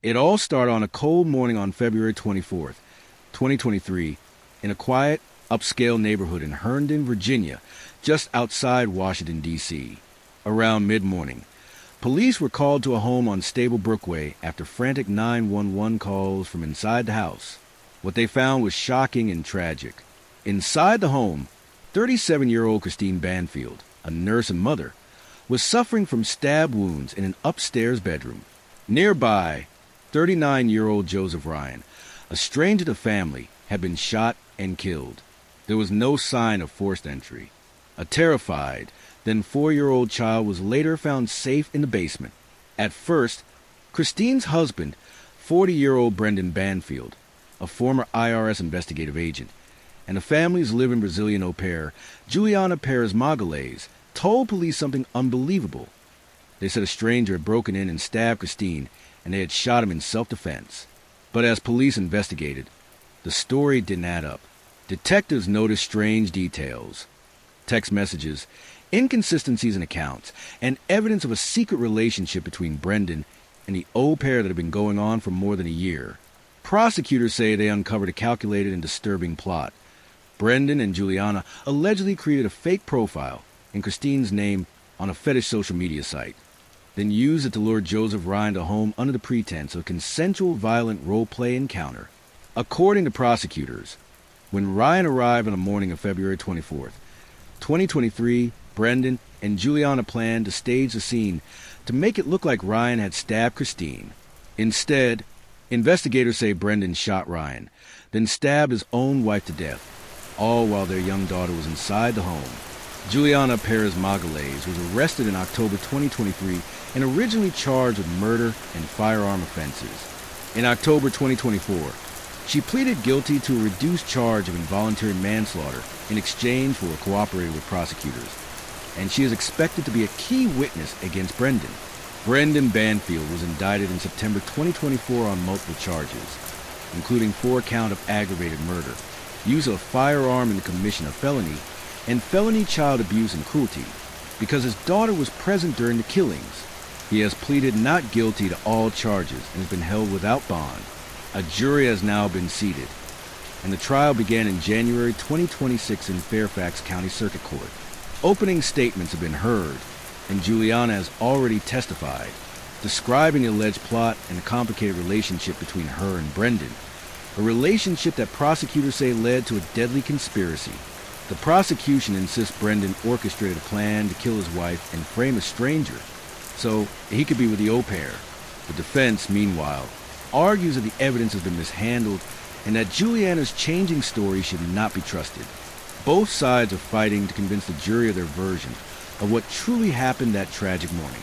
It all started on a cold morning on February 24th, 2023, in a quiet, upscale neighborhood in Herndon, Virginia, just outside Washington, D.C. Around mid-morning, police were called to a home on Stablebrook Way after frantic 911 calls from inside the house. What they found was shocking and tragic. Inside the home, 37-year-old Brendan Banfield, a nurse and mother, was suffering from stab wounds in an upstairs bedroom. Nearby, 39-year-old Joseph Ryan, a stranger to the family, had been shot and killed. There was no sign of forced entry. A terrified, then 4-year-old child was later found safe in the basement. At first, Christine's husband, 40-year-old Brendan Banfield, a former IRS investigative agent, and the family's living Brazilian au pair, Juliana Perez Magalhães, told police something unbelievable. They said a stranger had broken in and stabbed Christine, and they had shot him in self-defense. But as police investigated, the story didn't add up. Detectives noticed strange details: text messages, inconsistencies in accounts, and evidence of a secret relationship between Brendan and the au pair that had been going on for more than a year. Prosecutors say they uncovered a calculated and disturbing plot. Brendan and Juliana allegedly created a fake profile in Christine's name on a fetish social media site, then used it to lure Joseph Ryan to home under the pretense of a consensual violent role-play encounter. According to prosecutors, when Ryan arrived on the morning of February 24th, 2023, Brendan and Juliana planned to stage the scene to make it look like Ryan had stabbed Christine. Instead, investigators say Brendan shot Ryan, then stabbed his own wife to death, all while their young daughter was inside the home. Juliana Perez Magalhães was arrested in October 2023 and originally charged with murder and firearm offenses. In October 2024, she pleaded guilty to a reduced charge of involuntary manslaughter in exchange for cooperating with prosecutors, and she is expected to be a key witness against Brendan. Brendan Banfield was indicted in September 2024 on multiple charges, including 4 counts of aggravated murder, use of a firearm in the commission of felony, and felony child abuse and cruelty, because his daughter was present during the killings. He has pleaded not guilty to all charges and has been held without bond. A jury has now been seated, and the trial began in January 2026 in Fairfax County Circuit Court. Opening statements have been heard, and Juliana has already testified, describing the alleged plot and the complicated relationship between her and Brendan, a relationship that prosecutors say led to a deadly conspiracy. The prosecution insists Brendan orchestrated a plan to kill his wife and frame a stranger so he could be with the au pair. The defense, meanwhile, argues that the evidence has been mishandled and that Juliana's changing story should not be trusted. Both sides are fighting to convince the jury of their version of what truly happened that tragic morning.